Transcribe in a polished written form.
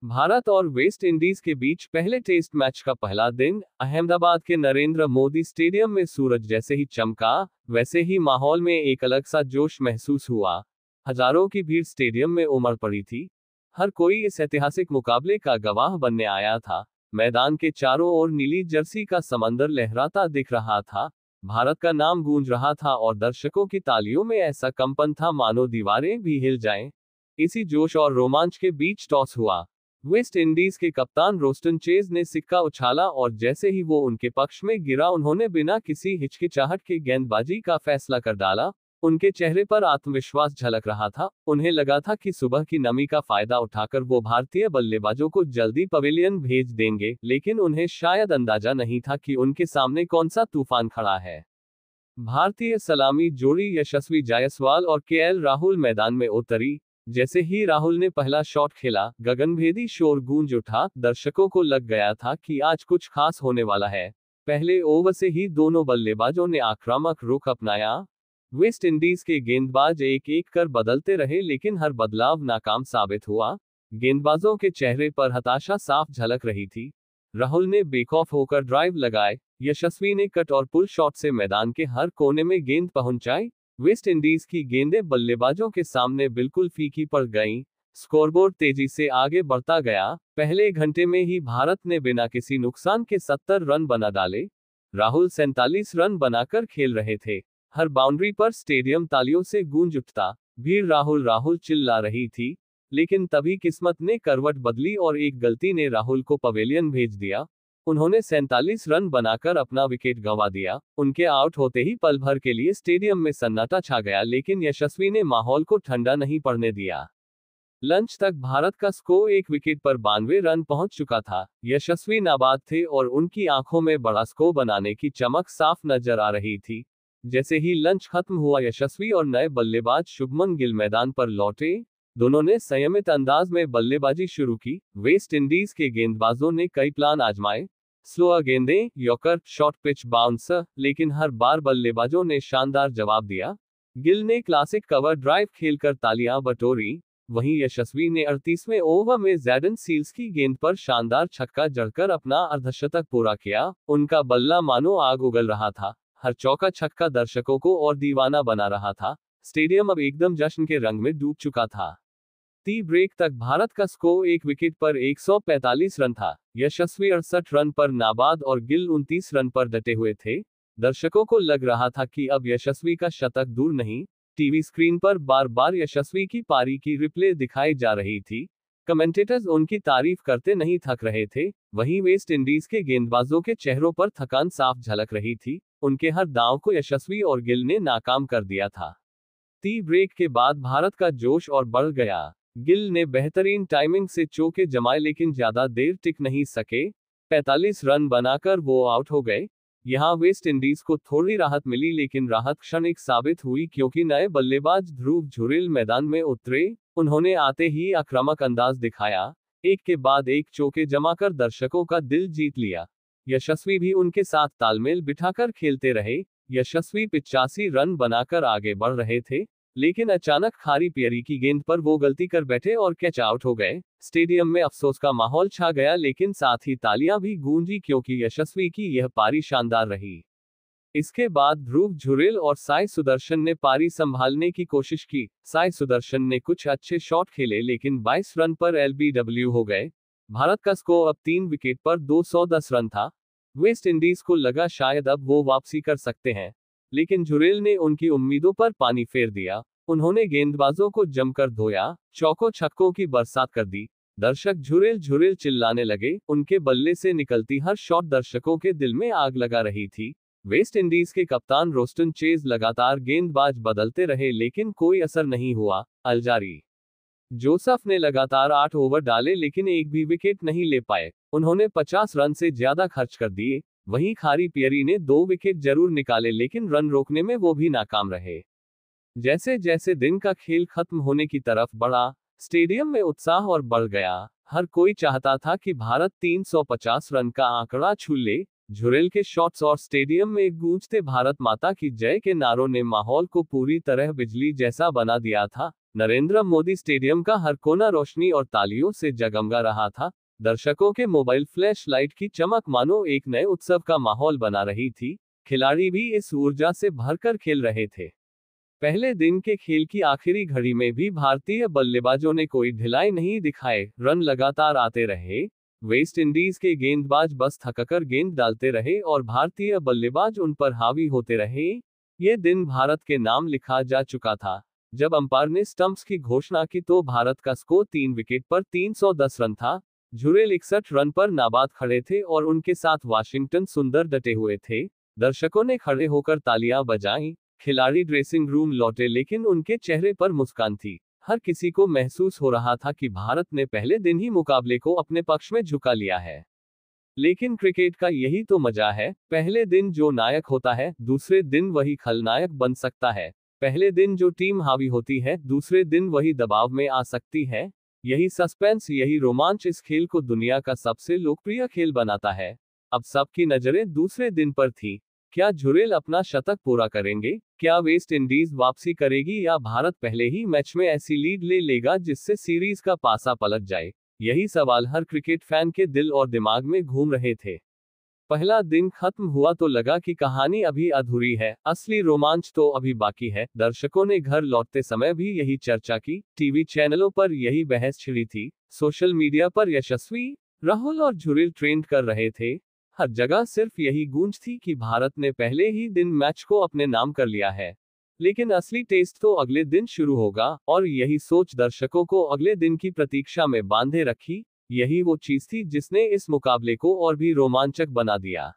भारत और West Indies के बीच पहले टेस्ट मैच का पहला दिन अहमदाबाद के नरेंद्र मोदी स्टेडियम में सूरज जैसे ही चमका, वैसे ही माहौल में एक अलग सा जोश महसूस हुआ। हजारों की भीड़ स्टेडियम में उमड़ पड़ी थी। हर कोई इस ऐतिहासिक मुकाबले का गवाह बनने आया था। मैदान के चारों ओर नीली जर्सी का समंदर लहराता दिख रहा था। भारत का नाम गूंज रहा था और दर्शकों की तालियों में ऐसा कंपन था मानो दीवारें भी हिल जाएं। इसी जोश और रोमांच के बीच टॉस हुआ। वेस्ट इंडीज के कप्तान रोस्टन चेज ने सिक्का उछाला और जैसे ही वो उनके पक्ष में गिरा, उन्होंने बिना किसी हिचकिचाहट के गेंदबाजी का फैसला कर डाला। उनके चेहरे पर आत्मविश्वास झलक रहा था। उन्हें लगा था कि सुबह की नमी का फायदा उठाकर वो भारतीय बल्लेबाजों को जल्दी पवेलियन भेज देंगे, लेकिन उन्हें शायद अंदाजा नहीं था कि उनके सामने कौन सा तूफान खड़ा है। भारतीय सलामी जोड़ी यशस्वी जायसवाल और केएल राहुल मैदान में उतरी। जैसे ही राहुल ने पहला शॉट खेला, गगनभेदी शोर गूंज उठा। दर्शकों को लग गया था कि आज कुछ खास होने वाला है। पहले ओवर से ही दोनों बल्लेबाजों ने आक्रामक रुख अपनाया। वेस्ट इंडीज के गेंदबाज एक एक कर बदलते रहे, लेकिन हर बदलाव नाकाम साबित हुआ। गेंदबाजों के चेहरे पर हताशा साफ झलक रही थी। राहुल ने बेखौफ होकर ड्राइव लगाए। यशस्वी ने कट और पुल शॉट से मैदान के हर कोने में गेंद पहुंचाई। वेस्ट इंडीज की गेंदें बल्लेबाजों के सामने बिल्कुल फीकी पड़ गईं। स्कोरबोर्ड तेजी से आगे बढ़ता गया। पहले घंटे में ही भारत ने बिना किसी नुकसान के 70 रन बना डाले। राहुल 47 रन बनाकर खेल रहे थे। हर बाउंड्री पर स्टेडियम तालियों से गूंज उठता। भीड़ राहुल राहुल चिल्ला रही थी। लेकिन तभी किस्मत ने करवट बदली और एक गलती ने राहुल को पवेलियन भेज दिया। उन्होंने 47 रन बनाकर अपना विकेट गंवा दिया। उनके आउट होते ही पल भर के लिए स्टेडियम में सन्नाटा छा गया, लेकिन यशस्वी ने माहौल को ठंडा नहीं पड़ने दिया। लंच तक भारत का स्कोर एक विकेट पर 92 रन पहुंच चुका था। यशस्वी नाबाद थे और उनकी आंखों में बड़ा स्कोर बनाने की चमक साफ नजर आ रही थी। जैसे ही लंच खत्म हुआ, यशस्वी और नए बल्लेबाज शुभमन गिल मैदान पर लौटे। दोनों ने संयमित अंदाज में बल्लेबाजी शुरू की। वेस्ट इंडीज के गेंदबाजों ने कई प्लान आजमाए, स्लोअर गेंदें, यॉर्कर, शॉर्ट पिच बाउंसर, लेकिन हर बार बल्लेबाजों ने शानदार जवाब दिया। गिल ने क्लासिक कवर ड्राइव खेलकर तालियां बटोरी। वहीं यशस्वी ने 38वें ओवर में जैडन सील्स की गेंद पर शानदार छक्का जड़कर अपना अर्धशतक पूरा किया। उनका बल्ला मानो आग उगल रहा था। हर चौका छक्का दर्शकों को और दीवाना बना रहा था। स्टेडियम अब एकदम जश्न के रंग में डूब चुका था। टी ब्रेक तक भारत का स्कोर एक विकेट पर 145 रन था। यशस्वी 68 रन पर नाबाद और गिल 29 रन पर डटे हुए थे। दर्शकों को लग रहा था कि अब यशस्वी का शतक दूर नहीं। टीवी स्क्रीन पर बार बार यशस्वी की पारी की रिप्ले दिखाई जा रही थी। कमेंटेटर्स उनकी तारीफ करते नहीं थक रहे थे। वहीं वेस्ट इंडीज के गेंदबाजों के चेहरों पर थकान साफ झलक रही थी। उनके हर दांव को यशस्वी और गिल ने नाकाम कर दिया था। टी ब्रेक के बाद भारत का जोश और बढ़ गया। गिल ने बेहतरीन टाइमिंग से चौके जमाए, लेकिन ज्यादा देर टिक नहीं सके। 45 रन बनाकर वो आउट हो गए। यहां वेस्ट इंडीज को थोड़ी राहत मिली, लेकिन राहत क्षणिक साबित हुई क्योंकि नए बल्लेबाज ध्रुव जुरेल मैदान में उतरे। उन्होंने आते ही आक्रामक अंदाज दिखाया। एक के बाद एक चौके जमाकर दर्शकों का दिल जीत लिया। यशस्वी भी उनके साथ तालमेल बिठाकर खेलते रहे। यशस्वी 85 रन बनाकर आगे बढ़ रहे थे, लेकिन अचानक खारी पियरी की गेंद पर वो गलती कर बैठे और कैच आउट हो गए। स्टेडियम में अफसोस का माहौल छा गया, लेकिन साथ ही तालियां भी गूंजी क्योंकि यशस्वी की यह पारी शानदार रही। इसके बाद ध्रुव जुरेल और साई सुदर्शन ने पारी संभालने की कोशिश की। साई सुदर्शन ने कुछ अच्छे शॉट खेले, लेकिन 22 रन पर एलबीडब्ल्यू हो गए। भारत का स्कोर अब 3 विकेट पर 210 रन था। वेस्ट इंडीज को लगा शायद अब वो वापसी कर सकते हैं, लेकिन जुरेल ने उनकी उम्मीदों पर पानी फेर दिया। उन्होंने गेंदबाजों को जमकर धोया, चौकों छक्कों की बरसात कर दी। दर्शक झुरेल झुरेल चिल्लाने लगे। उनके बल्ले से निकलती हर शॉट दर्शकों के दिल में आग लगा रही थी। वेस्ट इंडीज के कप्तान रोस्टन चेज लगातार गेंदबाज बदलते रहे, लेकिन कोई असर नहीं हुआ। अल्जारी जोसफ ने लगातार 8 ओवर डाले, लेकिन एक भी विकेट नहीं ले पाए। उन्होंने 50 रन से ज्यादा खर्च कर दिए। वहीं खारी पियरी ने 2 विकेट जरूर निकाले, लेकिन रन रोकने में वो भी नाकाम रहे। जैसे जैसे दिन का खेल खत्म होने की तरफ बढ़ा, स्टेडियम में उत्साह और बढ़ गया। हर कोई चाहता था कि भारत 350 रन का आंकड़ा छू ले। झुरेल के शॉट्स और स्टेडियम में गूंजते भारत माता की जय के नारों ने माहौल को पूरी तरह बिजली जैसा बना दिया था। नरेंद्र मोदी स्टेडियम का हर कोना रोशनी और तालियों से जगमगा रहा था। दर्शकों के मोबाइल फ्लैश लाइट की चमक मानो एक नए उत्सव का माहौल बना रही थी। खिलाड़ी भी इस ऊर्जा से भरकर खेल रहे थे। पहले दिन के खेल की आखिरी घड़ी में भी भारतीय बल्लेबाजों ने कोई ढिलाई नहीं दिखाए। रन लगातार आते रहे। वेस्ट इंडीज के गेंदबाज बस थककर गेंद डालते रहे और भारतीय बल्लेबाज उन पर हावी होते रहे। ये दिन भारत के नाम लिखा जा चुका था। जब अंपायर ने स्टंप्स की घोषणा की तो भारत का स्कोर 3 विकेट पर 310 रन था। झुरेल 61 रन पर नाबाद खड़े थे और उनके साथ वाशिंगटन सुंदर डटे हुए थे। दर्शकों ने खड़े होकर तालियां बजाईं। खिलाड़ी ड्रेसिंग रूम लौटे लेकिन उनके चेहरे पर मुस्कान थी। हर किसी को महसूस हो रहा था कि भारत ने पहले दिन ही मुकाबले को अपने पक्ष में झुका लिया है। लेकिन क्रिकेट का यही तो मजा है। पहले दिन जो नायक होता है, दूसरे दिन वही खलनायक बन सकता है। पहले दिन जो टीम हावी होती है, दूसरे दिन वही दबाव में आ सकती है। यही सस्पेंस, यही रोमांच इस खेल को दुनिया का सबसे लोकप्रिय खेल बनाता है। अब सबकी नजरें दूसरे दिन पर थी। क्या झुरेल अपना शतक पूरा करेंगे? क्या वेस्ट इंडीज वापसी करेगी या भारत पहले ही मैच में ऐसी लीड ले लेगा जिससे सीरीज का पासा पलट जाए? यही सवाल हर क्रिकेट फैन के दिल और दिमाग में घूम रहे थे। पहला दिन खत्म हुआ तो लगा कि कहानी अभी अधूरी है, असली रोमांच तो अभी बाकी है। दर्शकों ने घर लौटते समय भी यही चर्चा की। टीवी चैनलों पर यही बहस छिड़ी थी। सोशल मीडिया पर यशस्वी, राहुल और झुरेल ट्रेंड कर रहे थे। हर जगह सिर्फ यही गूंज थी कि भारत ने पहले ही दिन मैच को अपने नाम कर लिया है। लेकिन असली टेस्ट तो अगले दिन शुरू होगा, और यही सोच दर्शकों को अगले दिन की प्रतीक्षा में बांधे रखी। यही वो चीज थी जिसने इस मुकाबले को और भी रोमांचक बना दिया।